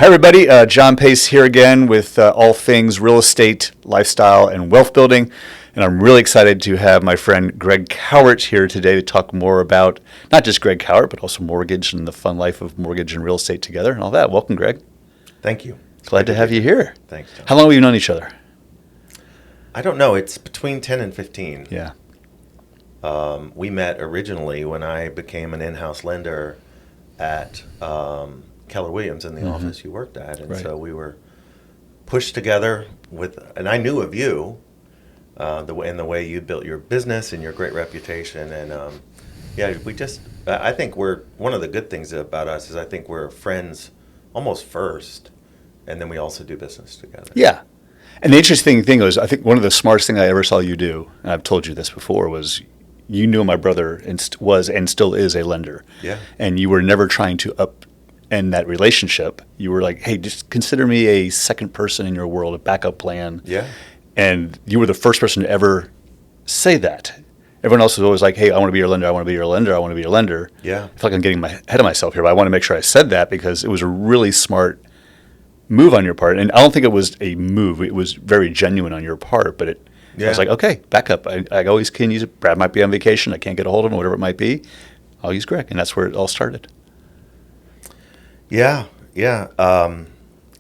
Hi, everybody. John Pace here again with all things real estate, lifestyle, and wealth building. And I'm really excited to have my friend Greg Cowart here today to talk more about not just Greg Cowart, but also mortgage and the fun life of mortgage and real estate together and all that. Welcome, Greg. Thank you. Glad to have you here. Thanks, John. How long have you known each other? I don't know. It's between 10 and 15. Yeah. We met originally when I became an in-house lender at Keller Williams in the office you worked at. And so we were pushed together and I knew of you, the way you built your business and your great reputation. And I think one of the good things about us is I think we're friends almost first, and then we also do business together. Yeah. And the interesting thing was, I think one of the smartest things I ever saw you do, and I've told you this before, was you knew my brother was and still is a lender. Yeah. And you were never trying to upend that relationship. You were like, hey, just consider me a second person in your world, a backup plan. Yeah. And you were the first person to ever say that. Everyone else was always like, hey, I want to be your lender, I want to be your lender, I want to be your lender. Yeah. I feel like I'm getting ahead of myself here, but I want to make sure I said that because it was a really smart move on your part. And I don't think it was a move. It was very genuine on your part, but I was like, okay, back up. I always can use it. Brad might be on vacation. I can't get a hold of him, whatever it might be. I'll use Greg. And that's where it all started. Yeah.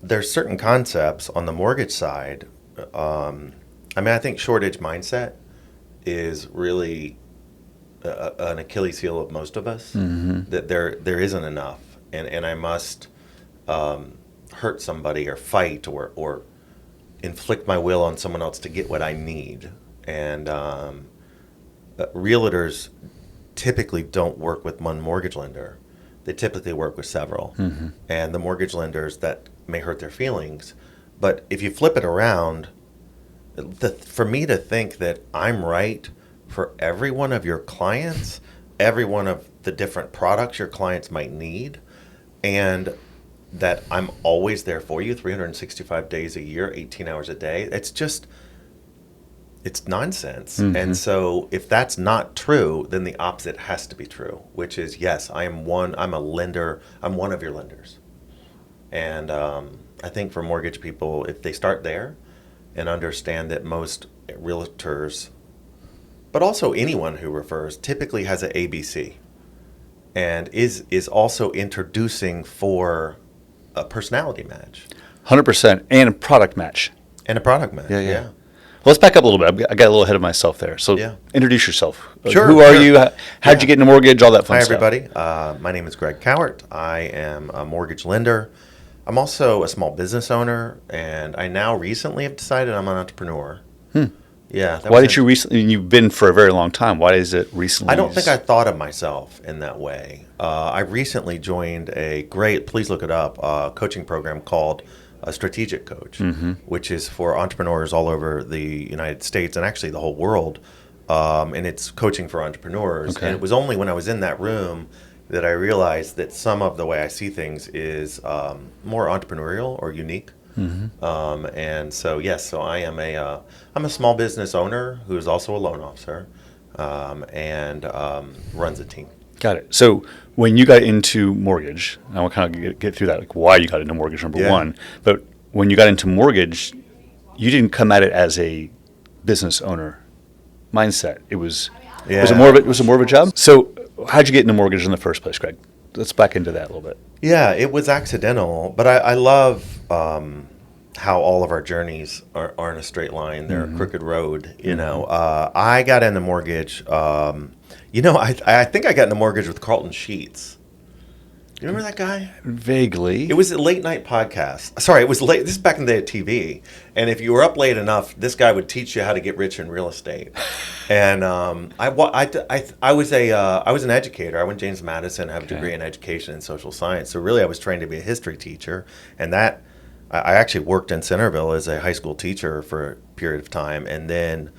There's certain concepts on the mortgage side. I think shortage mindset is really an Achilles heel of most of us, that there isn't enough. And I must hurt somebody or fight or inflict my will on someone else to get what I need. And realtors typically don't work with one mortgage lender. They typically work with several. And the mortgage lenders, that may hurt their feelings. But if you flip it around, for me to think that I'm right for every one of your clients, every one of the different products your clients might need, and that I'm always there for you 365 days a year, 18 hours a day, it's nonsense. And so if that's not true, then the opposite has to be true, which is, yes, I'm a lender, I'm one of your lenders. And I think for mortgage people, if they start there and understand that most realtors, but also anyone who refers, typically has an ABC and is also introducing for a personality match. 100%. And a product match. And a product match, yeah. Well, let's back up a little bit. I got a little ahead of myself there. So introduce yourself. Sure. Who are you? How'd you get into mortgage? All that fun stuff. Hi, everybody. My name is Greg Cowart. I am a mortgage lender. I'm also a small business owner, and I now recently have decided I'm an entrepreneur. Yeah. Why did you recently? You've been for a very long time. Why is it recently? I don't think I thought of myself in that way. I recently joined a great, please look it up, coaching program called Strategic Coach, which is for entrepreneurs all over the United States and actually the whole world. And it's coaching for entrepreneurs. Okay. And it was only when I was in that room that I realized that some of the way I see things is more entrepreneurial or unique. And so, yes, so I'm a small business owner who is also a loan officer and runs a team. Got it. So when you got into mortgage, I want to kind of get through that, like why you got into mortgage, number one. But when you got into mortgage, you didn't come at it as a business owner mindset. Was it more of a job? So how'd you get into mortgage in the first place, Greg? Let's back into that a little bit. Yeah, it was accidental, but I love how all of our journeys aren't a straight line. They're a crooked road, you know. I got into mortgage, I think I got into mortgage with Carlton Sheets. You remember that guy? Vaguely. It was a late night podcast. Sorry, it was late. This is back in the day of TV. And if you were up late enough, this guy would teach you how to get rich in real estate. And I was an educator. I went to James Madison, have a degree in education and social science. So really, I was trained to be a history teacher. And I actually worked in Centerville as a high school teacher for a period of time. And then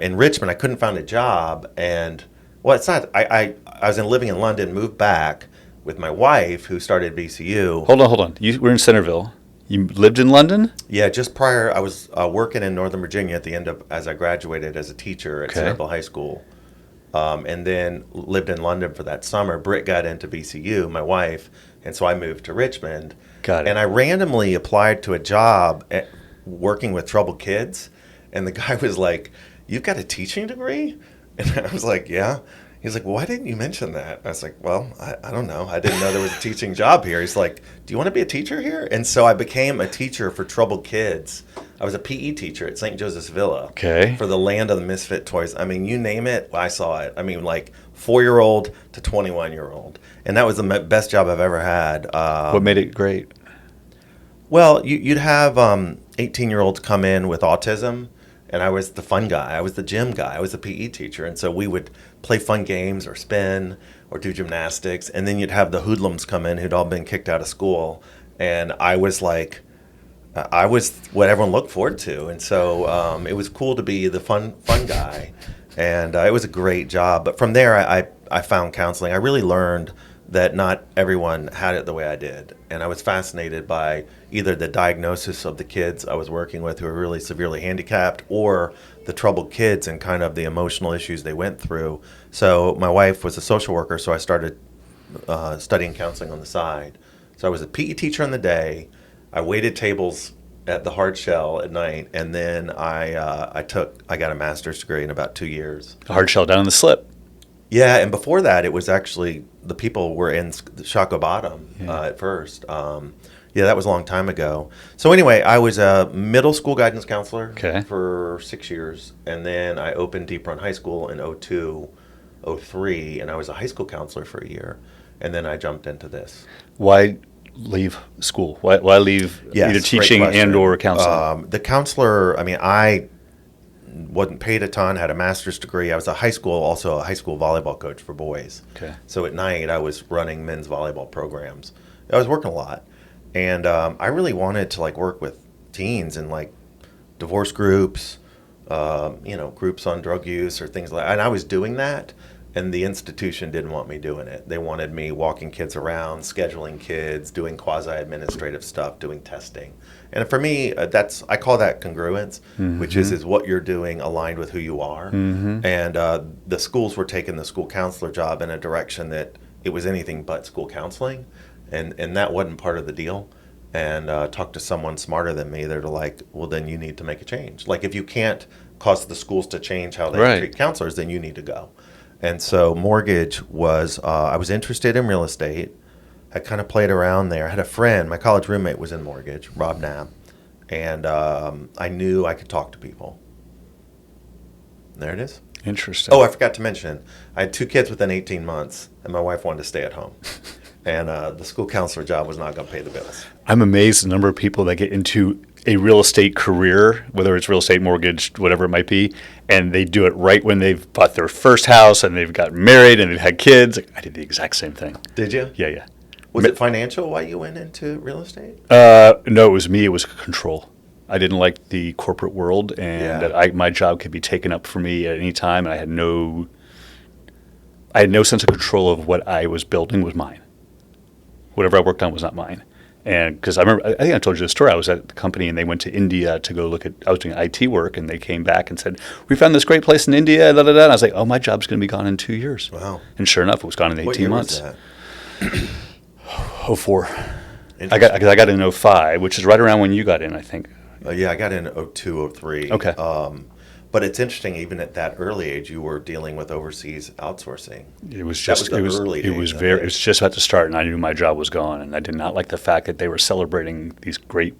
in Richmond, I couldn't find a job. And it's not. I was living in London, moved back with my wife, who started BCU. Hold on. You were in Centerville. You lived in London? Yeah, just prior, I was working in Northern Virginia at the end of, as I graduated as a teacher at Centerville High School. And then lived in London for that summer. Britt got into BCU, my wife, and so I moved to Richmond. Got it. And I randomly applied to a job working with troubled kids, and the guy was like, "You've got a teaching degree?" And I was like, "Yeah." He's like, "Why didn't you mention that?" I was like, "Well, I don't know. I didn't know there was a teaching job here." He's like, "Do you want to be a teacher here?" And so I became a teacher for troubled kids. I was a PE teacher at St. Joseph's Villa. Okay. For the land of the misfit toys. I mean, you name it, I saw it. I mean, like 4-year-old to 21-year-old. And that was the best job I've ever had. What made it great? Well, you'd have 18-year-olds come in with autism, and I was the fun guy. I was the gym guy. I was the PE teacher. And so we would play fun games or spin or do gymnastics. And then you'd have the hoodlums come in who'd all been kicked out of school. And I was like, I was what everyone looked forward to. And so it was cool to be the fun guy. And it was a great job. But from there, I found counseling. I really learned that not everyone had it the way I did. And I was fascinated by either the diagnosis of the kids I was working with who were really severely handicapped, or the troubled kids and kind of the emotional issues they went through. So my wife was a social worker, so I started studying counseling on the side. So I was a PE teacher in the day. I waited tables at the Hard Shell at night, and then I got a master's degree in about 2 years. The hard shell down in the slip. Yeah, and before that, it was actually the people were in Shockoe Bottom at first. Yeah, that was a long time ago. So anyway, I was a middle school guidance counselor for 6 years, and then I opened Deep Run High School in 02, 03, and I was a high school counselor for a year, and then I jumped into this. Why leave school? Why leave either teaching and or counseling? The counselor, I mean, I wasn't paid a ton, had a master's degree. I was also a high school volleyball coach for boys. Okay. So at night I was running men's volleyball programs. I was working a lot. And I really wanted to work with teens and divorce groups, groups on drug use or things like that. And I was doing that, and the institution didn't want me doing it. They wanted me walking kids around, scheduling kids, doing quasi-administrative stuff, doing testing. And for me, I call that congruence, which is what you're doing aligned with who you are. And the schools were taking the school counselor job in a direction that it was anything but school counseling. And that wasn't part of the deal. And talked to someone smarter than me. They're like, well, then you need to make a change. If you can't cause the schools to change how they treat counselors, then you need to go. And so mortgage was, I was interested in real estate. I kind of played around there. I had a friend, my college roommate was in mortgage, Rob Knapp. And I knew I could talk to people. There it is. Interesting. Oh, I forgot to mention, I had 2 kids within 18 months, and my wife wanted to stay at home. And the school counselor job was not going to pay the bills. I'm amazed the number of people that get into a real estate career, whether it's real estate, mortgage, whatever it might be, and they do it right when they've bought their first house and they've gotten married and they've had kids. I did the exact same thing. Did you? Yeah. Was it financial why you went into real estate? No, it was me. It was control. I didn't like the corporate world, and my job could be taken up for me at any time, and I had no sense of control of what I was building was mine. Whatever I worked on was not mine. And because I think I told you the story. I was at the company and they went to India to go look at, I was doing IT work, and they came back and said, "We found this great place in India, da, da, da." And I was like, "Oh, my job's going to be gone in 2 years." Wow. And sure enough, it was gone in 18 what year months. Was that? 04. I got in 05, which is right around when you got in, I think. Yeah, I got in 02, 03. Okay. But it's interesting, even at that early age, you were dealing with overseas outsourcing. It was early days. It was just about to start, and I knew my job was gone, and I did not like the fact that they were celebrating these great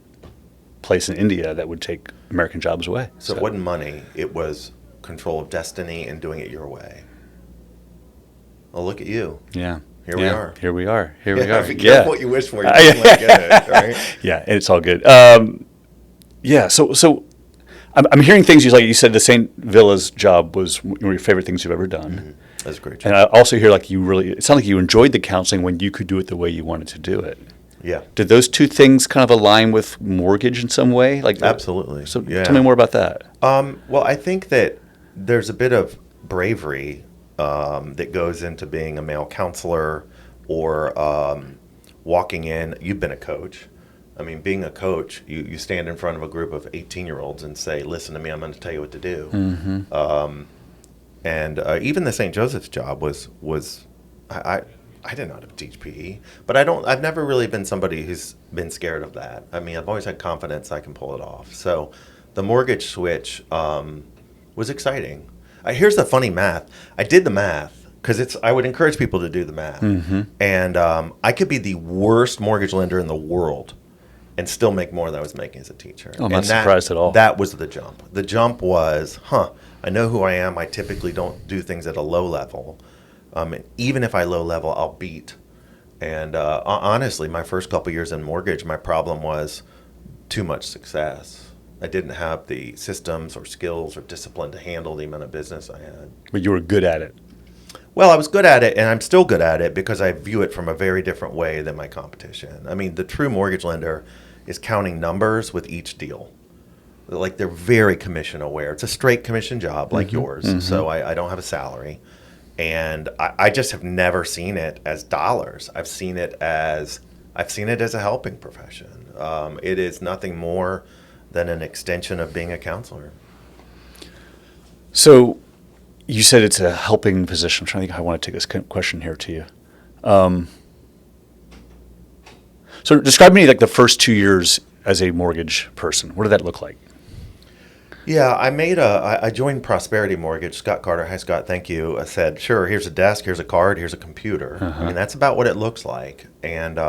places in India that would take American jobs away. So it wasn't money; it was control of destiny and doing it your way. Oh, look at you! Yeah. Here we are. Here we are. Be careful what you wish for. You just might get it, right? Yeah, it's all good. So I'm hearing things you said the St. Villa's job was one of your favorite things you've ever done. Mm-hmm. That's a great job. And I also hear it sounded like you enjoyed the counseling when you could do it the way you wanted to do it. Yeah. Did those two things kind of align with mortgage in some way? Absolutely. So tell me more about that. Well, I think that there's a bit of bravery that goes into being a male counselor or walking in. You've been a coach. I mean, being a coach, you stand in front of a group of 18-year-olds and say, "Listen to me, I'm going to tell you what to do." Mm-hmm. And even the St. Joseph's job was I I didn't know how to teach PE, but I've never really been somebody who's been scared of that. I mean, I've always had confidence I can pull it off. So the mortgage switch was exciting. Here's the funny math. I did the math because I would encourage people to do the math. And I could be the worst mortgage lender in the world and still make more than I was making as a teacher. I'm not surprised at all. That was the jump. The jump was, I know who I am. I typically don't do things at a low level. And even if I low level, I'll beat. And honestly, my first couple years in mortgage, my problem was too much success. I didn't have the systems or skills or discipline to handle the amount of business I had. But you were good at it. Well, I was good at it, and I'm still good at it because I view it from a very different way than my competition. I mean, the true mortgage lender is counting numbers with each deal. Like, they're very commission aware. It's a straight commission job like yours, so I don't have a salary. And I just have never seen it as dollars. I've seen it as a helping profession. It is nothing more than an extension of being a counselor. So you said it's a helping position. I'm trying to think how I want to take this question here to you. So describe me like the first 2 years as a mortgage person. What did that look like? Yeah, I joined Prosperity Mortgage. Scott Carter, hi Scott, thank you. I said, sure, here's a desk, here's a card, here's a computer. I mean, that's about what it looks like. And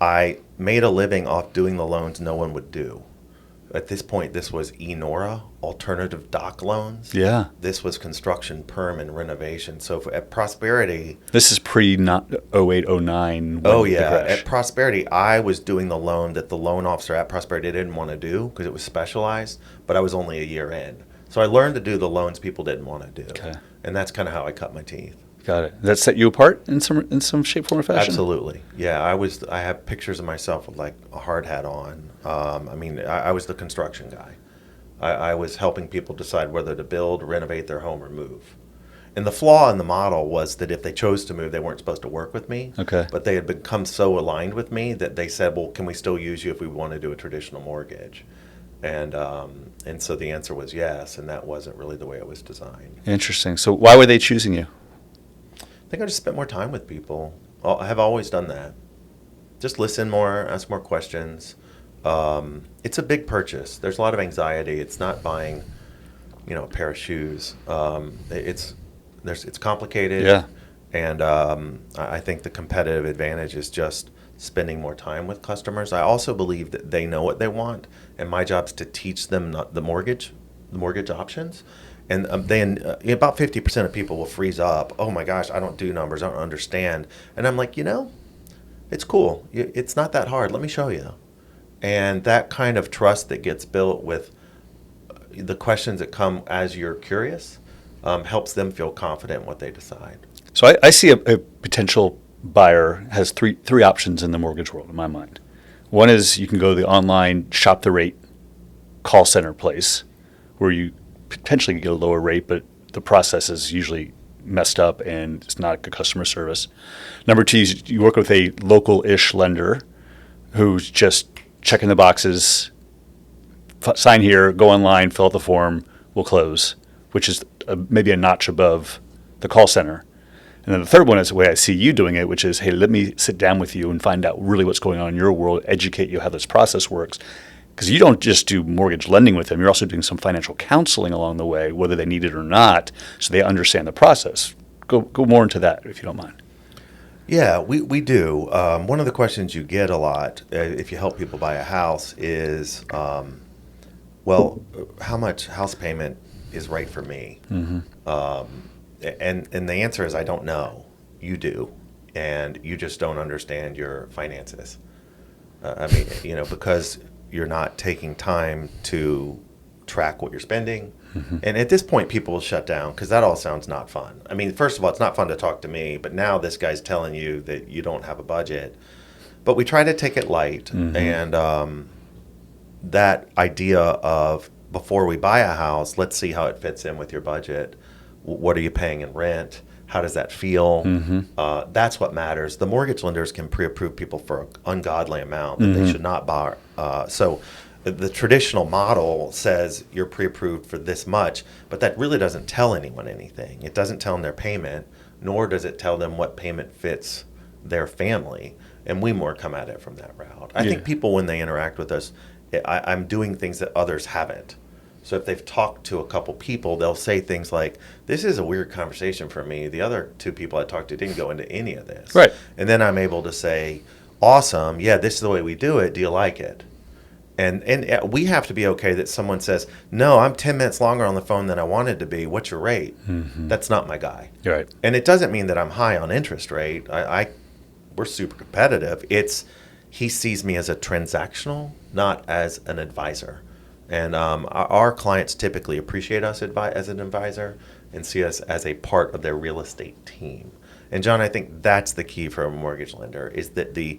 I made a living off doing the loans no one would do. At this point, this was eNora, alternative doc loans. Yeah. This was construction, perm, and renovation. So at Prosperity... This is pre not 08, 09. Oh, yeah. At Prosperity, I was doing the loan that the loan officer at Prosperity didn't want to do because it was specialized, but I was only a year in. So I learned to do the loans people didn't want to do. Okay. And that's kind of how I cut my teeth. Got it. Does that set you apart in some shape, form, or fashion? Absolutely. Yeah, I have pictures of myself with like a hard hat on. I was the construction guy. I was helping people decide whether to build, renovate their home, or move. And the flaw in the model was that if they chose to move, they weren't supposed to work with me. Okay. But they had become so aligned with me that they said, well, can we still use you if we want to do a traditional mortgage? And so the answer was yes, and that wasn't really the way it was designed. Interesting. So why were they choosing you? I think I just spent more time with people. I have always done that. Just listen more, ask more questions. It's a big purchase. There's a lot of anxiety. It's not buying, a pair of shoes. It's complicated. Yeah. And I think the competitive advantage is just spending more time with customers. I also believe that they know what they want, and my job is to teach them the mortgage options. And then about 50% of people will freeze up. Oh my gosh, I don't do numbers. I don't understand. And I'm like, it's cool. It's not that hard. Let me show you. And that kind of trust that gets built with the questions that come as you're curious helps them feel confident in what they decide. So I see a potential buyer has three options in the mortgage world in my mind. One is you can go to the online shop the rate call center place where you potentially get a lower rate, but the process is usually messed up and it's not good customer service. Number two is you work with a local-ish lender who's just checking the boxes, sign here, go online, fill out the form, we'll close, which is maybe a notch above the call center. And then the third one is the way I see you doing it, which is, hey, let me sit down with you and find out really what's going on in your world, educate you how this process works. Because you don't just do mortgage lending with them, you're also doing some financial counseling along the way, whether they need it or not, so they understand the process. Go more into that, if you don't mind. Yeah, we do. One of the questions you get a lot if you help people buy a house is, well, how much house payment is right for me? Mm-hmm. And the answer is I don't know. You do. And you just don't understand your finances. Because you're not taking time to track what you're spending. Mm-hmm. And at this point, people will shut down because that all sounds not fun. I mean, first of all, it's not fun to talk to me, but now this guy's telling you that you don't have a budget. But we try to take it light. Mm-hmm. And that idea of before we buy a house, let's see how it fits in with your budget. What are you paying in rent? How does that feel? Mm-hmm. That's what matters. The mortgage lenders can pre-approve people for an ungodly amount that they should not borrow. So the traditional model says you're pre-approved for this much, but that really doesn't tell anyone anything. It doesn't tell them their payment. nor does it tell them what payment fits their family. And we more come at it from that route. I think people, when they interact with us, I'm doing things that others haven't. So if they've talked to a couple people, they'll say things like, this is a weird conversation for me. The other two people I talked to didn't go into any of this. Right. And then I'm able to say, awesome, yeah, this is the way we do it. Do you like it? And we have to be okay that someone says, no, I'm 10 minutes longer on the phone than I wanted to be. What's your rate? That's not my guy. You're right. And it doesn't mean that I'm high on interest rate. We're super competitive. He sees me as a transactional, not as an advisor. And our clients typically appreciate us as an advisor and see us as a part of their real estate team. And John, I think that's the key for a mortgage lender, is that the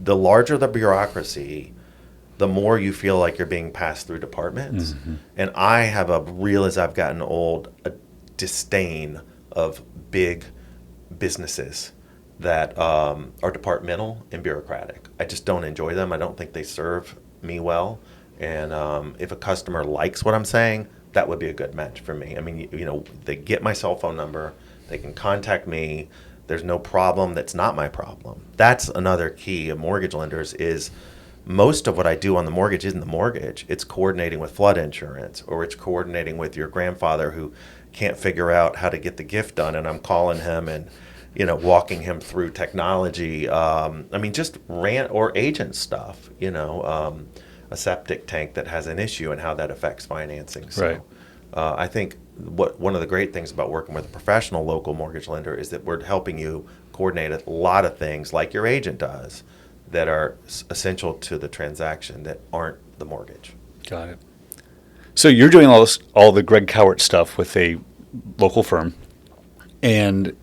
larger the bureaucracy, the more you feel like you're being passed through departments. And I have as I've gotten old, a disdain of big businesses that are departmental and bureaucratic. I just don't enjoy them. I don't think they serve me well. And if a customer likes what I'm saying, that would be a good match for me. I mean, they get my cell phone number, they can contact me. There's no problem that's not my problem. That's another key of mortgage lenders is most of what I do on the mortgage isn't the mortgage. It's coordinating with flood insurance, or it's coordinating with your grandfather who can't figure out how to get the gift done, and I'm calling him and walking him through technology. Just rant or agent stuff. A septic tank that has an issue and how that affects financing. So, right. I think one of the great things about working with a professional local mortgage lender is that we're helping you coordinate a lot of things like your agent does that are essential to the transaction that aren't the mortgage. Got it. So you're doing all the Greg Cowart stuff with a local firm, and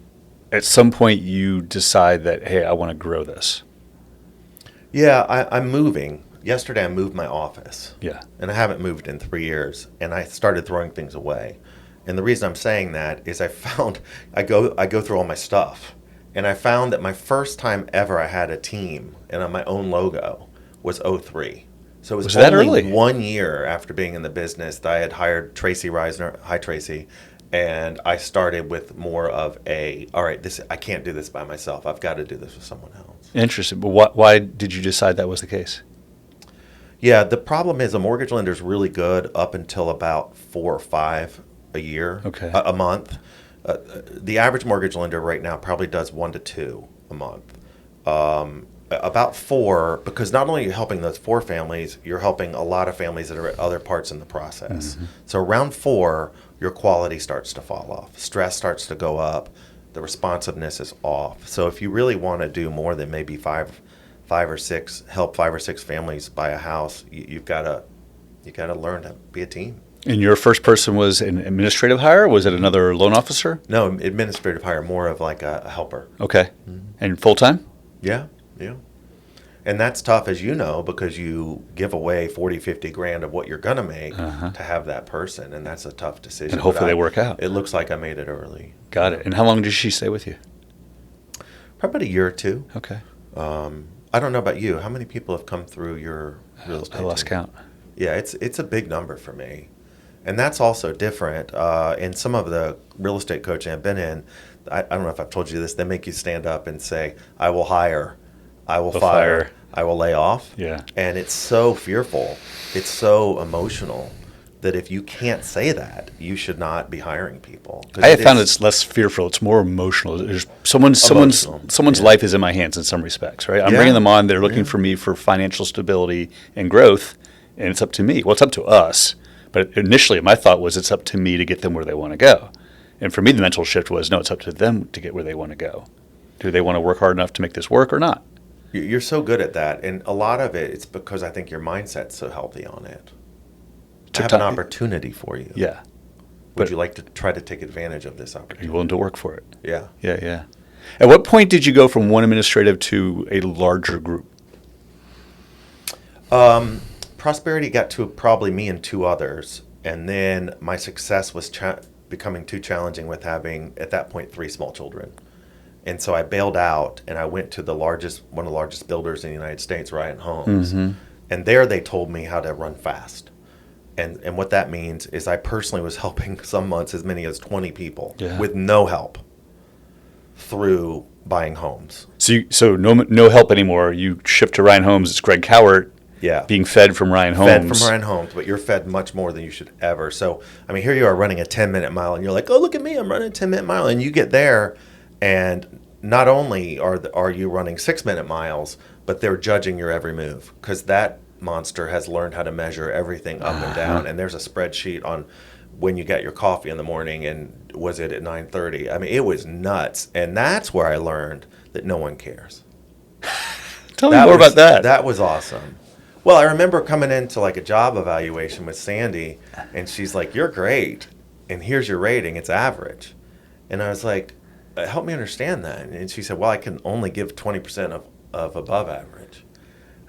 at some point you decide that, hey, I want to grow this. Yeah, I'm moving. Yesterday I moved my office. Yeah. And I haven't moved in 3 years, and I started throwing things away. And the reason I'm saying that is I go through all my stuff, and I found that my first time ever I had a team and on my own logo was 2003. So it was that only early? 1 year after being in the business that I had hired Tracy Reisner. Hi, Tracy. And I started with more of all right, I can't do this by myself. I've got to do this with someone else. Interesting. But why did you decide that was the case? Yeah, the problem is a mortgage lender is really good up until about 4 or 5 a year, Okay. a month. The average mortgage lender right now probably does 1 to 2 a month. About 4, because not only are you helping those 4 families, you're helping a lot of families that are at other parts in the process. So around 4, your quality starts to fall off. Stress starts to go up. The responsiveness is off. So if you really want to do more than maybe help 5 or 6 families buy a house, you got to learn to be a team. And your first person was an administrative hire? Was it another loan officer? No, administrative hire, more of like a helper. Okay. And full-time? Yeah. And that's tough, as you know, because you give away 40, 50 grand of what you're going to make to have that person, and that's a tough decision. And hopefully they work out. It looks like I made it early. Got it. And how long did she stay with you? Probably about a year or 2. Okay. I don't know about you. How many people have come through your real estate I lost team? count. Yeah, it's a big number for me. And that's also different. In some of the real estate coaching I've been in, I don't know if I've told you this, they make you stand up and say, I will hire, I will fire, I will lay off. Yeah. And it's so fearful. It's so emotional that if you can't say that, you should not be hiring people. I have found it's less fearful. It's more emotional. There's someone's life is in my hands in some respects, right? I'm bringing them on. They're looking for me for financial stability and growth, and it's up to me. Well, it's up to us. But initially, my thought was it's up to me to get them where they want to go. And for me, the mental shift was, no, it's up to them to get where they want to go. Do they want to work hard enough to make this work or not? You're so good at that. And a lot of it's because I think your mindset's so healthy on it. I have an opportunity for you. Yeah. Would you like to try to take advantage of this Are opportunity? you willing to work for it? Yeah. Yeah. At what point did you go from one administrative to a larger group? Prosperity got to probably me and 2 others. And then my success was becoming too challenging with having, at that point, 3 small children. And so I bailed out and I went to one of the largest builders in the United States, Ryan Homes. And there they told me how to run fast. And what that means is I personally was helping some months as many as 20 people with no help. through buying homes. So no help anymore. You shift to Ryan Homes. It's Greg Cowart. Yeah. Being fed from Ryan Homes. Fed from Ryan Homes, but you're fed much more than you should ever. So, I mean, here you are running a 10-minute mile, and you're like, oh, look at me, I'm running a 10-minute mile. And you get there, and not only are you running 6-minute miles, but they're judging your every move because that monster has learned how to measure everything up and down. And there's a spreadsheet on when you got your coffee in the morning and was it at 9:30. I mean, it was nuts. And that's where I learned that no one cares. Tell me more about that. That was awesome. Well, I remember coming into like a job evaluation with Sandy, and she's like, "You're great, and here's your rating. It's average." And I was like, "Help me understand that." And she said, "Well, I can only give 20% of above average."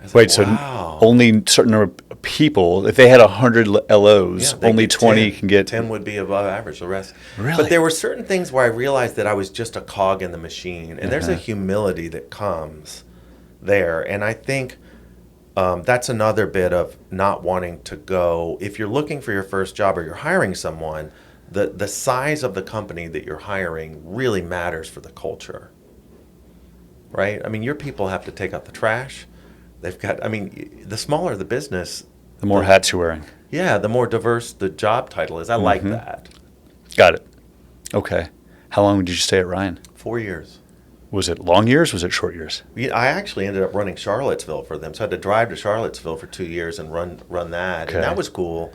I was Wait, like, wow. so only certain number of people, if they had 100 LOs, Yeah, only get 20 10. can get 10 would be above average. The rest, Really? But there were certain things where I realized that I was just a cog in the machine, and there's a humility that comes there, and I think. That's another bit of not wanting to go. If you're looking for your first job or you're hiring someone, the size of the company that you're hiring really matters for the culture, right? I mean, your people have to take out the trash. They've got, I mean, the smaller the business, the more hats you're wearing. yeah, the more diverse the job title is. I like that. Got it. Okay. How long did you stay at Ryan? 4 years. Was it long years? Was it short years? I actually ended up running Charlottesville for them, so I had to drive to Charlottesville for 2 years and run that, Okay. and that was cool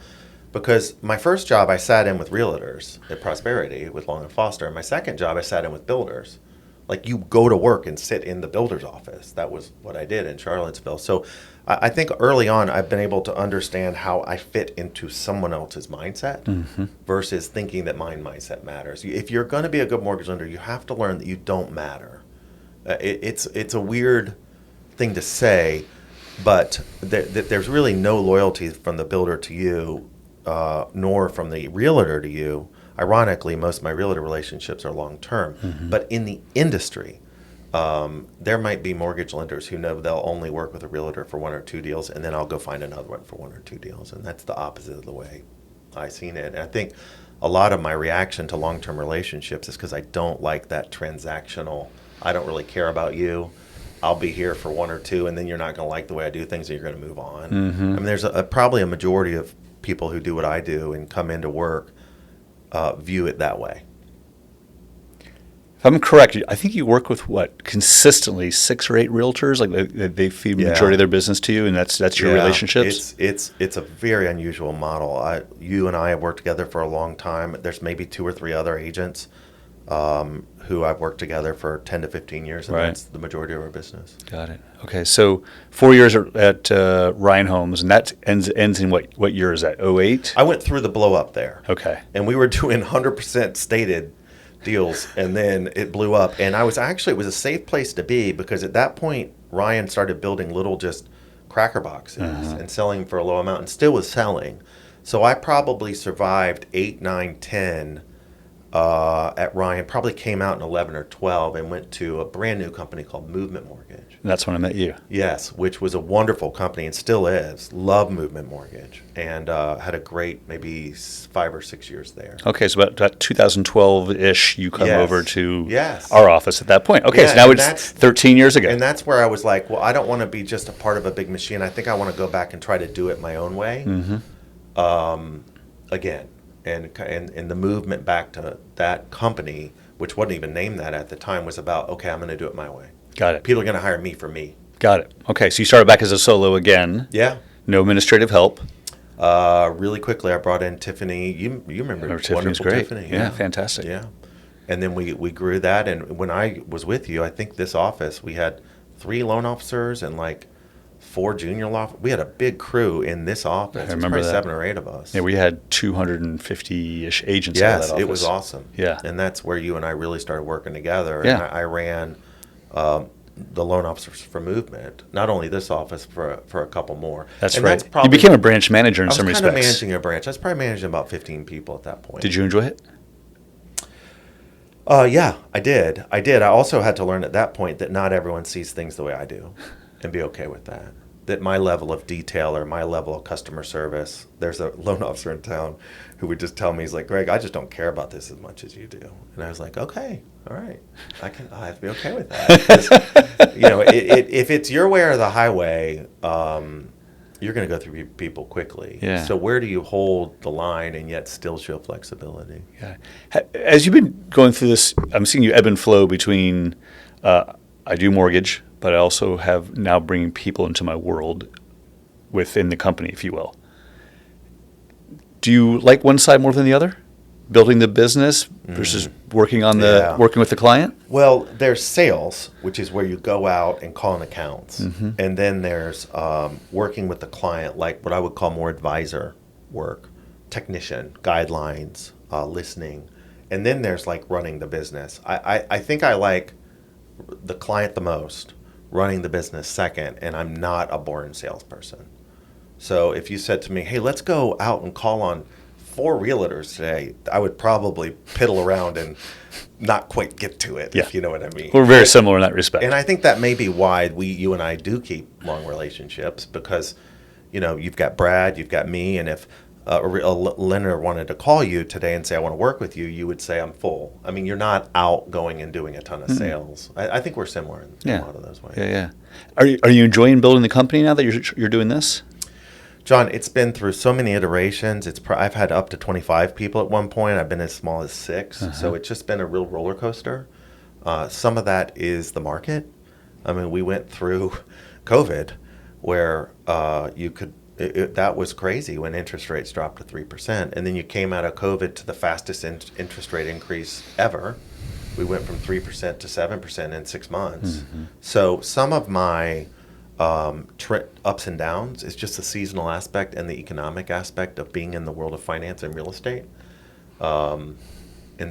because my first job I sat in with realtors at Prosperity with Long and Foster, and my second job I sat in with builders. Like you go to work and sit in the builder's office. That was what I did in Charlottesville. So I think early on I've been able to understand how I fit into someone else's mindset versus thinking that my mindset matters. If you're going to be a good mortgage lender, you have to learn that you don't matter. It's a weird thing to say, but there's really no loyalty from the builder to you, nor from the realtor to you. Ironically, most of my realtor relationships are long-term. But in the industry, there might be mortgage lenders who know they'll only work with a realtor for 1 or 2 deals, and then I'll go find another one for 1 or 2 deals. And that's the opposite of the way I've seen it. And I think a lot of my reaction to long-term relationships is because I don't like that transactional, I don't really care about you. I'll be here for 1 or 2, and then you're not going to like the way I do things, and you're going to move on. I mean, there's probably a majority of people who do what I do and come into work view it that way. If I'm correct, I think you work with consistently 6 or 8 realtors. Like they feed the majority of their business to you, and that's your relationships. It's a very unusual model. You and I have worked together for a long time. There's maybe 2 or 3 other agents who I've worked together for 10 to 15 years, and that's the majority of our business. Got it. Okay, so 4 years at Ryan Homes, and that ends in what year is that? 08? I went through the blow up there. Okay. And we were doing 100% stated deals, and then it blew up. And it was a safe place to be because at that point, Ryan started building little just cracker boxes and selling for a low amount and still was selling. So I probably survived 8, 9, 10 at Ryan, probably came out in 11 or 12 and went to a brand new company called Movement Mortgage. And that's when I met you. Yes, which was a wonderful company and still is. Love Movement Mortgage, and had a great maybe 5 or 6 years there. Okay, so about 2012-ish, you come over to our office at that point. Okay, so now it's 13 years ago. And that's where I was like, well, I don't want to be just a part of a big machine. I think I want to go back and try to do it my own way again. And the movement back to that company, which wasn't even named that at the time, was about, okay, I'm going to do it my way. Got it. People are going to hire me for me. Got it. Okay, so you started back as a solo again. Yeah. No administrative help. Really quickly, I brought in Tiffany. You remember Tiffany's great. Tiffany. Yeah, fantastic. Yeah. And then we grew that. And when I was with you, I think this office, we had 3 loan officers and like 4 junior law. We had a big crew in this office. I remember that. 7 or 8 of us. Yeah, we had 250-ish agents in that office. Yes, it was awesome. Yeah. And that's where you and I really started working together. Yeah. And I ran the loan officers for Movement, not only this office, for a couple more. That's and right. That's probably, you became a branch manager in some respects. I was kind of managing a branch. I was probably managing about 15 people at that point. Did you enjoy it? Yeah, I did. I also had to learn at that point that not everyone sees things the way I do and be okay with that. that my level of detail or my level of customer service, there's a loan officer in town who would just tell me, he's like, Greg, I just don't care about this as much as you do. And I was like, okay, all right, I have to be okay with that. 'Cause, if it's your way or the highway, you're going to go through people quickly. Yeah. So where do you hold the line and yet still show flexibility? Yeah. As you've been going through this, I'm seeing you ebb and flow between I do mortgage, but I also have now bringing people into my world within the company, if you will. Do you like one side more than the other? Building the business versus working with the client? Well, there's sales, which is where you go out and call on accounts. And then there's working with the client, like what I would call more advisor work, technician, guidelines, listening. And then there's like running the business. I think I like the client the most, running the business second, and I'm not a born salesperson. So if you said to me, hey, let's go out and call on 4 realtors today, I would probably piddle around and not quite get to it, if you know what I mean. We're very similar in that respect. And I think that may be why you and I do keep long relationships, because, you've got Brad, you've got me, and if a lender wanted to call you today and say, I want to work with you, you would say, I'm full. I mean, you're not out going and doing a ton of sales. I think we're similar in a lot of those ways. Yeah. Are you enjoying building the company now that you're doing this? John, it's been through so many iterations. I've had up to 25 people at one point. I've been as small as 6. So it's just been a real roller coaster. Some of that is the market. I mean, we went through COVID where that was crazy when interest rates dropped to 3%. And then you came out of COVID to the fastest interest rate increase ever. We went from 3% to 7% in 6 months. So some of my ups and downs is just the seasonal aspect and the economic aspect of being in the world of finance and real estate. And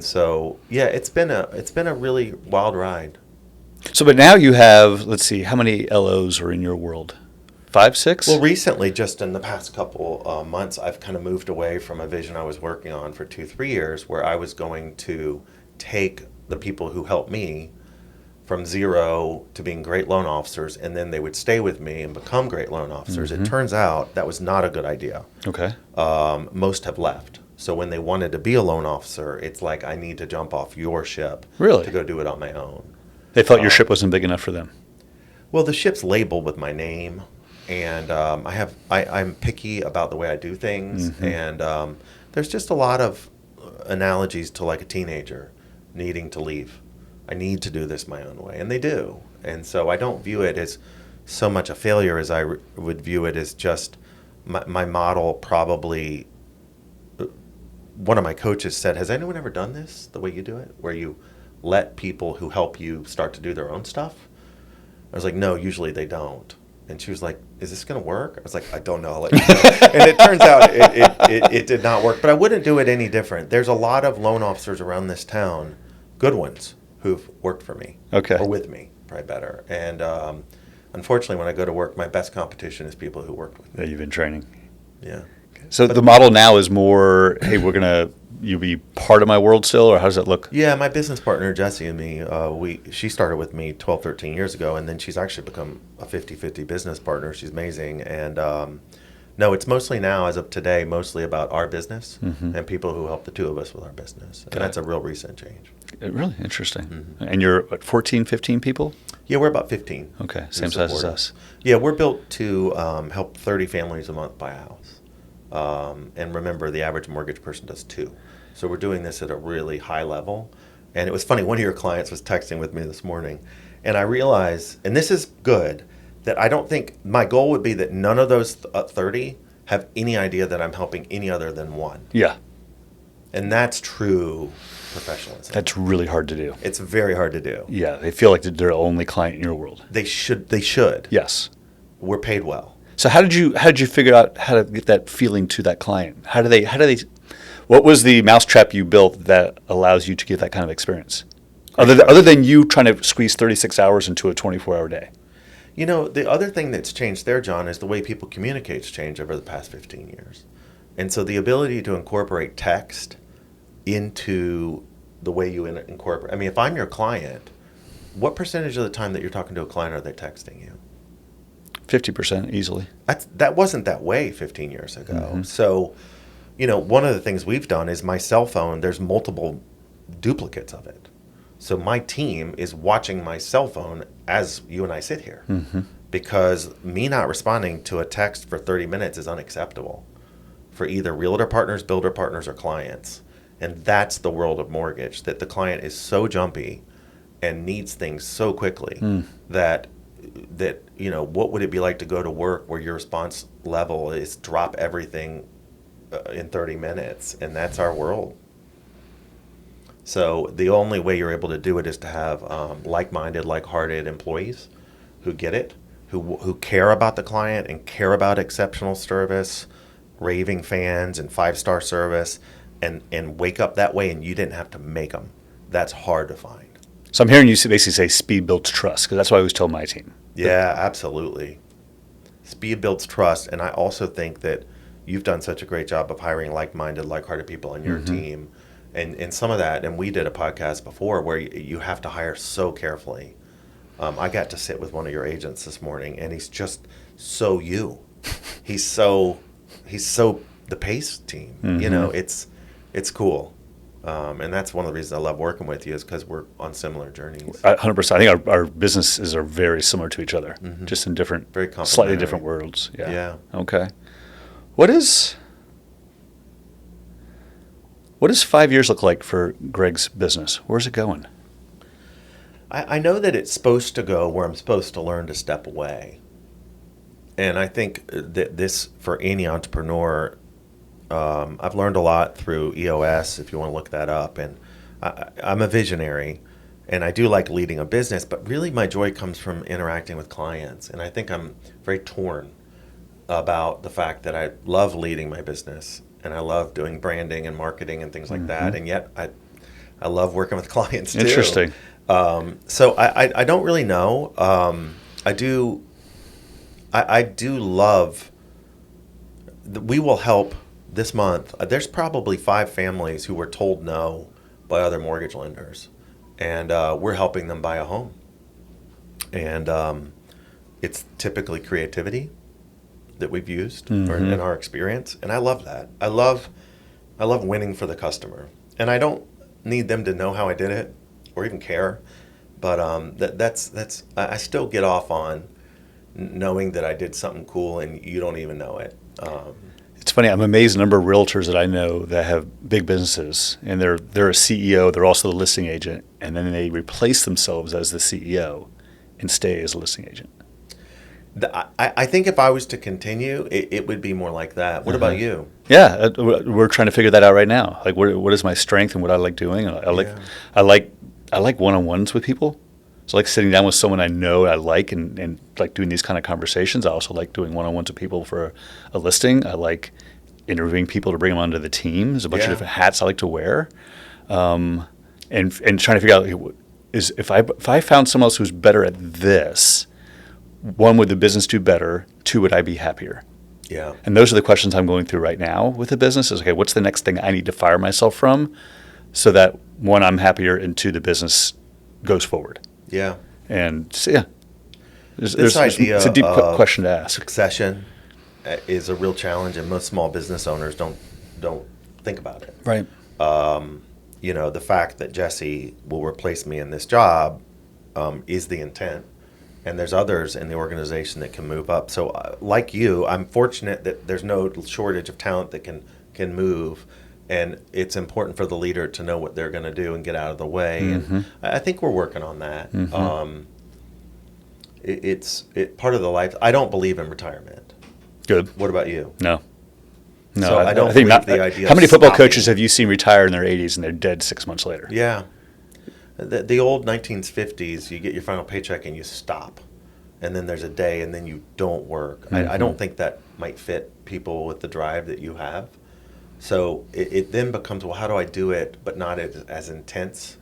so, it's been a really wild ride. So, but now you have, let's see, how many LOs are in your world? 5, 6? Well, recently, just in the past couple months, I've kind of moved away from a vision I was working on for 2-3 years, where I was going to take the people who helped me from zero to being great loan officers, and then they would stay with me and become great loan officers. It turns out that was not a good idea. Okay. Most have left. So when they wanted to be a loan officer, it's like, I need to jump off your ship Really? to go do it on my own. They thought your ship wasn't big enough for them. Well, the ship's labeled with my name, and I'm picky about the way I do things, and there's just a lot of analogies to like a teenager needing to leave. I need to do this my own way, and they do. And so I don't view it as so much a failure as I would view it as just my model. Probably one of my coaches said, has anyone ever done this the way you do it, where you let people who help you start to do their own stuff? I was like, no, usually they don't. And she was like, is this going to work? I was like, I don't know. I'll let you know. And it turns out it did not work. But I wouldn't do it any different. There's a lot of loan officers around this town, good ones, who've worked for me. Okay. Or with me, probably better. And unfortunately, when I go to work, my best competition is people who worked with me. That you've been training. Yeah. So the model now is more, hey, you be part of my world still, or how does it look? Yeah, my business partner, Jessie, and me, she started with me 12, 13 years ago, and then she's actually become a 50-50 business partner. She's amazing. And no, it's mostly now, as of today, mostly about our business and people who help the two of us with our business. And that's a real recent change. Really interesting. And you're, 14, 15 people? Yeah, we're about 15. Okay, same size as us. Yeah, we're built to help 30 families a month buy a house. And remember, the average mortgage person does 2. So we're doing this at a really high level. And it was funny, one of your clients was texting with me this morning, and I realized, and this is good, that I don't think, my goal would be that none of those 30 have any idea that I'm helping any other than one. Yeah. And that's true professionalism. That's really hard to do. It's very hard to do. Yeah, they feel like they're the only client in your world. They should. Yes. We're paid well. So how did you figure out how to get that feeling to that client? How do they what was the mousetrap you built that allows you to get that kind of experience? Other than you trying to squeeze 36 hours into a 24-hour day. You know, the other thing that's changed there, John, is the way people communicate's changed over the past 15 years. And so the ability to incorporate text into the way you incorporate. I mean, if I'm your client, what percentage of the time that you're talking to a client are they texting you? 50% easily. That wasn't that way 15 years ago. So, one of the things we've done is my cell phone, there's multiple duplicates of it. So my team is watching my cell phone as you and I sit here, because me not responding to a text for 30 minutes is unacceptable for either realtor partners, builder partners, or clients. And that's the world of mortgage, that the client is so jumpy and needs things so quickly that what would it be like to go to work where your response level is drop everything in 30 minutes? And that's our world. So the only way you're able to do it is to have like-minded, like-hearted employees who get it, who care about the client and care about exceptional service, raving fans and 5-star service, and wake up that way, and you didn't have to make them. That's hard to find. So I'm hearing you basically say speed builds trust, because that's what I always tell my team. Yeah, absolutely. Speed builds trust, and I also think that you've done such a great job of hiring like-minded, like-hearted people on your team, and some of that, and we did a podcast before where you have to hire so carefully. I got to sit with one of your agents this morning, and he's just so you. He's so the PACE team. It's cool. And that's one of the reasons I love working with you, is because we're on similar journeys. 100%. I think our businesses are very similar to each other, just in different, very complementary, slightly different worlds. Yeah. Okay. What does 5 years look like for Greg's business? Where's it going? I know that it's supposed to go where I'm supposed to learn to step away. And I think that this, for any entrepreneur, I've learned a lot through EOS, if you want to look that up. And I'm a visionary, and I do like leading a business, but really my joy comes from interacting with clients. And I think I'm very torn about the fact that I love leading my business, and I love doing branding and marketing and things like that. And yet I love working with clients too. Interesting. So I don't really know. I do love, we will help this month. There's probably 5 families who were told no by other mortgage lenders, and we're helping them buy a home. And it's typically creativity that we've used or in our experience, and I love that. I love winning for the customer, and I don't need them to know how I did it or even care, but that's I still get off on knowing that I did something cool and you don't even know it. It's funny. I'm amazed the number of realtors that I know that have big businesses, and they're a CEO. They're also the listing agent, and then they replace themselves as the CEO and stay as a listing agent. I think if I was to continue, it would be more like that. What about you? Yeah, we're trying to figure that out right now. Like, what is my strength and what I like doing? I like one-on-ones with people. So I like sitting down with someone I know I like and like doing these kind of conversations. I also like doing one-on-ones with people for a listing. I like interviewing people to bring them onto the team. There's a bunch of different hats I like to wear, and trying to figure out is if I found someone else who's better at this, one, would the business do better? 2, would I be happier? Yeah. And those are the questions I'm going through right now with the business. Is okay, what's the next thing I need to fire myself from, so that 1, I'm happier, and 2, the business goes forward. Yeah. And so, yeah, This idea it's a deep of question to ask. Succession is a real challenge, and most small business owners don't think about it. Right. The fact that Jesse will replace me in this job is the intent, and there's others in the organization that can move up. So, like you, I'm fortunate that there's no shortage of talent that can move. And it's important for the leader to know what they're going to do and get out of the way. And I think we're working on that. It's part of the life. I don't believe in retirement. Good. What about you? No. So I don't think believe the idea. How many of football stopping. coaches have you seen retire in their 80s and they're dead 6 months later? Yeah. The old 1950s, you get your final paycheck and you stop. And then there's a day and then you don't work. I don't think that might fit people with the drive that you have. So it then becomes, well, how do I do it, but not as intense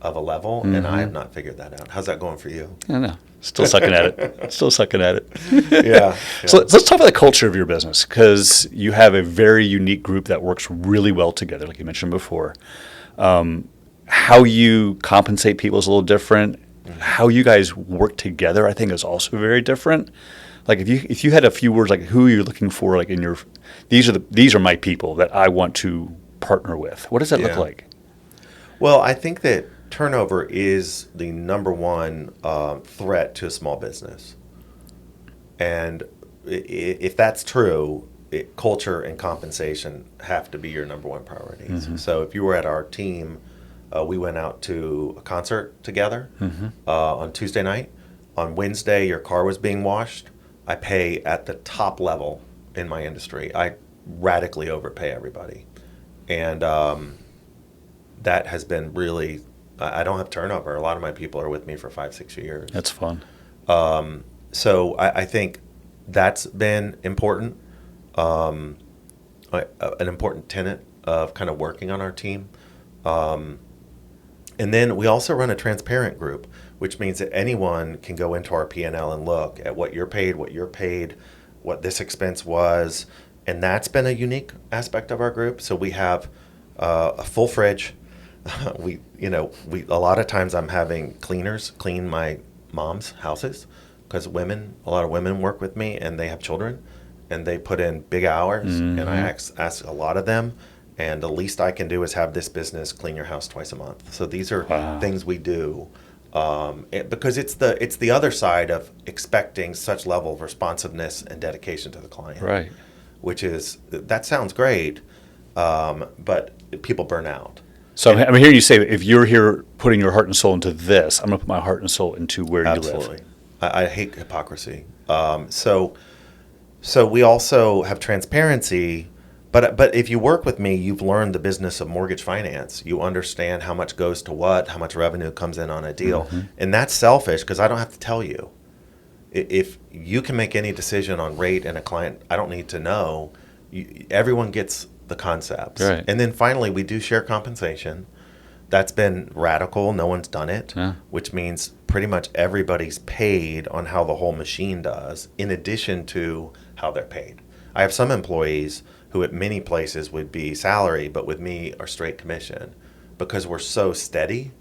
of a level? And I have not figured that out. How's that going for you? I don't know. Still sucking at it. Still sucking at it. Yeah. So let's talk about the culture of your business, because you have a very unique group that works really well together, like you mentioned before. How you compensate people is a little different. How you guys work together, I think, is also very different. Like if you had a few words, like who you're looking for, like in your, these are my people that I want to partner with. What does that look like? Well, I think that turnover is the number one threat to a small business. And if that's true, culture and compensation have to be your number one priorities. Mm-hmm. So if you were at our team, we went out to a concert together on Tuesday night. On Wednesday, your car was being washed. I pay at the top level in my industry. I radically overpay everybody. And that has been really, I don't have turnover. A lot of my people are with me for 5-6 years. That's fun. So I think that's been important, an important tenet of kind of working on our team. And then we also run a transparent group, which means that anyone can go into our P&L and look at what you're paid, what this expense was. And that's been a unique aspect of our group. So we have a full fridge. We a lot of times I'm having cleaners clean my mom's houses because a lot of women work with me and they have children and they put in big hours and I ask a lot of them. And the least I can do is have this business clean your house twice a month. So these are things we do because it's the other side of expecting such level of responsiveness and dedication to the client. Right. Which is, that sounds great, but people burn out. So I'm hearing you say, if you're here putting your heart and soul into this, I'm going to put my heart and soul into where you live. Absolutely. I hate hypocrisy. So we also have transparency. But if you work with me, you've learned the business of mortgage finance. You understand how much goes to what, how much revenue comes in on a deal. And that's selfish because I don't have to tell you. If you can make any decision on rate and a client, I don't need to know. Everyone gets the concepts. Right. And then finally, we do share compensation. That's been radical. No one's done it, which means pretty much everybody's paid on how the whole machine does, in addition to how they're paid. I have some employees who at many places would be salary, but with me are straight commission because we're so steady.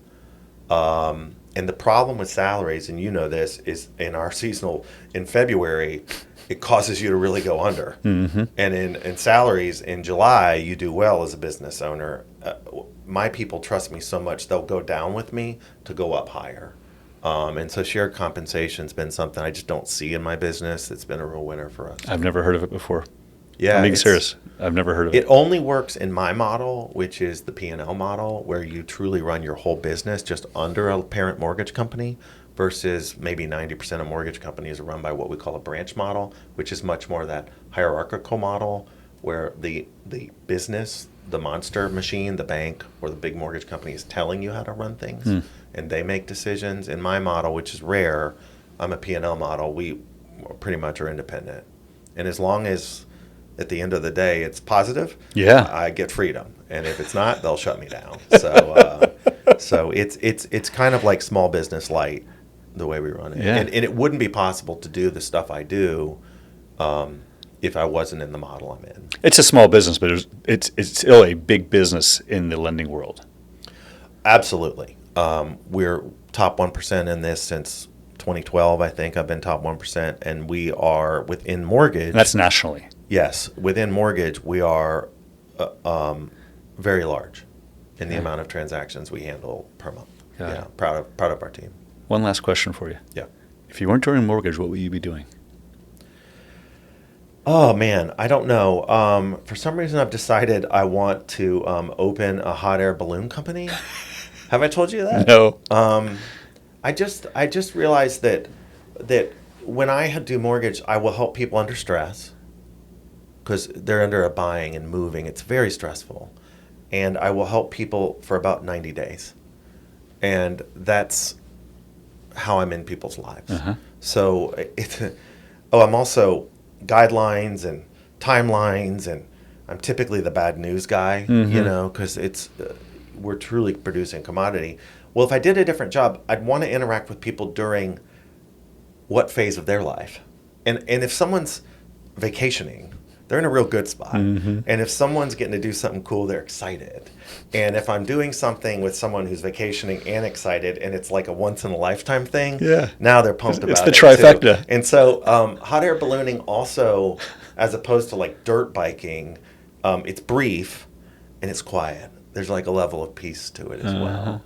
And the problem with salaries, and you know this, is in our seasonal, in February, it causes you to really go under. And in salaries, in July, you do well as a business owner. My people trust me so much, they'll go down with me to go up higher. And so shared compensation's been something I just don't see in my business. It's been a real winner for us. I've never heard of it before. Yeah, I'm being serious. I've never heard of it. It only works in my model, which is the P&L model, where you truly run your whole business just under a parent mortgage company versus maybe 90% of mortgage companies are run by what we call a branch model, which is much more that hierarchical model where the business, the monster machine, the bank, or the big mortgage company is telling you how to run things, and they make decisions. In my model, which is rare, I'm a P&L model, we pretty much are independent. And as long as at the end of the day it's positive, I get freedom. And if it's not, they'll shut me down. So so it's kind of like small business light, the way we run it. Yeah. And it wouldn't be possible to do the stuff I do if I wasn't in the model I'm in. It's a small business, but it's still a big business in the lending world. Absolutely. We're top 1% in this since 2012, I think. I've been top 1%, and we are within mortgage. And that's nationally. Yes, within mortgage, we are very large in the amount of transactions we handle per month. Proud of our team. One last question for you. Yeah. If you weren't doing mortgage, what would you be doing? Oh, man, I don't know. For some reason, I've decided I want to open a hot air balloon company. Have I told you that? No. I just realized that when I do mortgage, I will help people under stress because they're under a buying and moving. It's very stressful. And I will help people for about 90 days. And that's how I'm in people's lives. So I'm also guidelines and timelines, and I'm typically the bad news guy, because we're truly producing commodity. Well, if I did a different job, I'd want to interact with people during what phase of their life. And if someone's vacationing they're in a real good spot. Mm-hmm. And if someone's getting to do something cool, they're excited. And if I'm doing something with someone who's vacationing and excited, and it's like a once in a lifetime thing, Yeah. now they're pumped It's about the it trifecta. too. And so hot air ballooning also, as opposed to like dirt biking, it's brief and it's quiet. There's like a level of peace to it as well.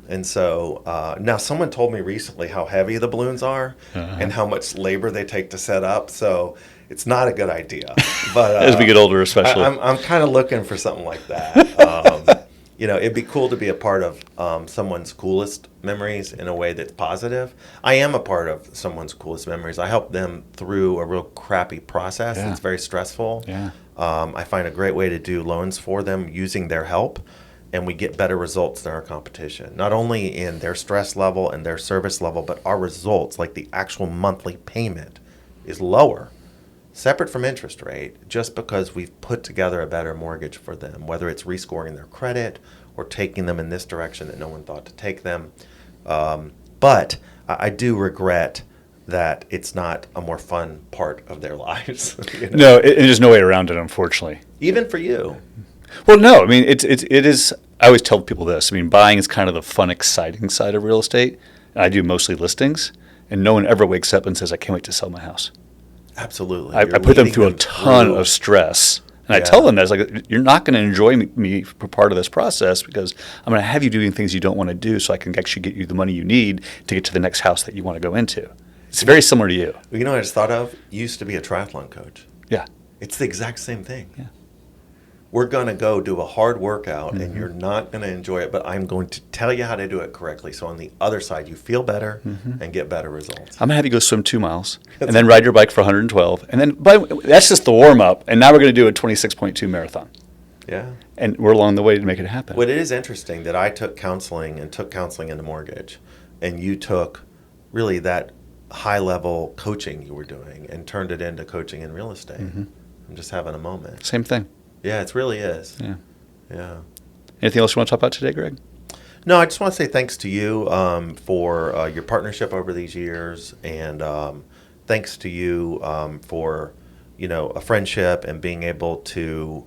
And so now someone told me recently how heavy the balloons are and how much labor they take to set up. So it's not a good idea. But As we get older, especially. I'm kind of looking for something like that. It'd be cool to be a part of someone's coolest memories in a way that's positive. I am a part of someone's coolest memories. I help them through a real crappy process. Yeah. It's very stressful. Yeah. I find a great way to do loans for them using their help, and we get better results than our competition. Not only in their stress level and their service level, but our results, like the actual monthly payment, is lower, separate from interest rate, just because we've put together a better mortgage for them, whether it's rescoring their credit or taking them in this direction that no one thought to take them. But I do regret that it's not a more fun part of their lives. No, there's no way around it, unfortunately. Even for you. Well, no, I mean, it is, I always tell people this. I mean, buying is kind of the fun, exciting side of real estate. And I do mostly listings, and no one ever wakes up and says, I can't wait to sell my house. Absolutely. I put them through a ton of stress. And I tell them that, it's like, you're not going to enjoy me for part of this process because I'm going to have you doing things you don't want to do so I can actually get you the money you need to get to the next house that you want to go into. It's very similar to you. You know what I just thought of? You used to be a triathlon coach. Yeah. It's the exact same thing. Yeah. We're going to go do a hard workout, and you're not going to enjoy it, but I'm going to tell you how to do it correctly. So on the other side, you feel better and get better results. I'm going to have you go swim 2 miles and then ride your bike for 112. And then that's just the warm-up. And now we're going to do a 26.2 marathon. Yeah. And we're along the way to make it happen. Well, it is interesting that I took counseling into mortgage, and you took really that high-level coaching you were doing and turned it into coaching in real estate. I'm just having a moment. Same thing. Yeah, it really is. Yeah. Yeah. Anything else you want to talk about today, Greg? No, I just want to say thanks to you for your partnership over these years, and thanks to you for a friendship and being able to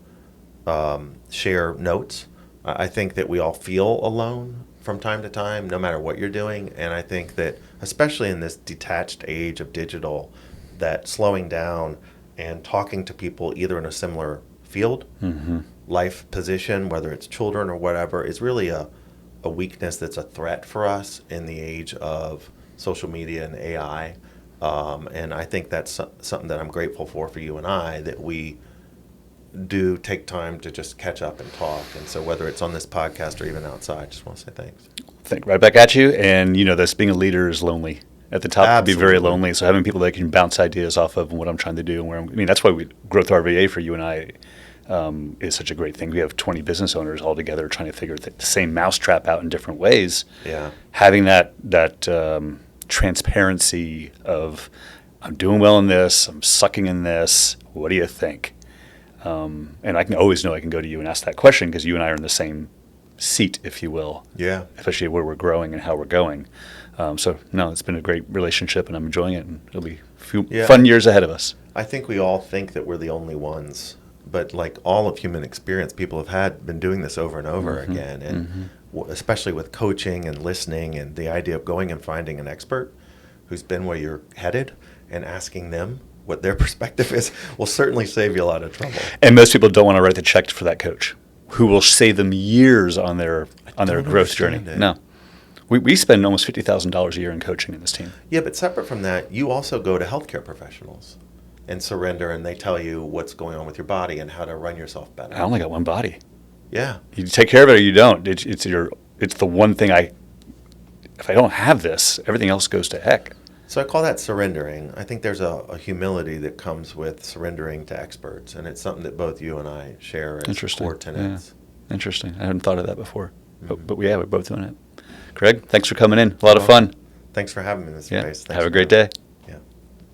share notes. I think that we all feel alone from time to time, no matter what you're doing, and I think that especially in this detached age of digital, that slowing down and talking to people either in a similar field, life position, whether it's children or whatever, is really a weakness that's a threat for us in the age of social media and AI. And I think that's something that I'm grateful for you and I, that we do take time to just catch up and talk. And so whether it's on this podcast or even outside, I just want to say thanks. Think right back at you. And this being a leader is lonely. At the top, it can be very lonely. So having people that can bounce ideas off of and what I'm trying to do and where that's why Growth RVA for you and I is such a great thing. We have 20 business owners all together trying to figure the same mousetrap out in different ways. Yeah. Having that transparency of, I'm doing well in this, I'm sucking in this, what do you think? And I can always know I can go to you and ask that question because you and I are in the same seat, if you will. Yeah. Especially where we're growing and how we're going. So, no, it's been a great relationship, and I'm enjoying it, and it'll be a few fun years ahead of us. I think we all think that we're the only ones, but like all of human experience, people have been doing this over and over again, and especially with coaching and listening and the idea of going and finding an expert who's been where you're headed and asking them what their perspective is will certainly save you a lot of trouble. And most people don't want to write the check for that coach who will save them years on their growth journey. It. No. We spend almost $50,000 a year in coaching in this team. Yeah, but separate from that, you also go to healthcare professionals and surrender, and they tell you what's going on with your body and how to run yourself better. I only got one body. Yeah. You take care of it or you don't. It's the one thing if I don't have this, everything else goes to heck. So I call that surrendering. I think there's a humility that comes with surrendering to experts, and it's something that both you and I share as core tenets. Yeah. Interesting. I hadn't thought of that before, but we're both doing it. Craig, thanks for coming in. A lot of fun. Thanks for having me in this space. Have a great day.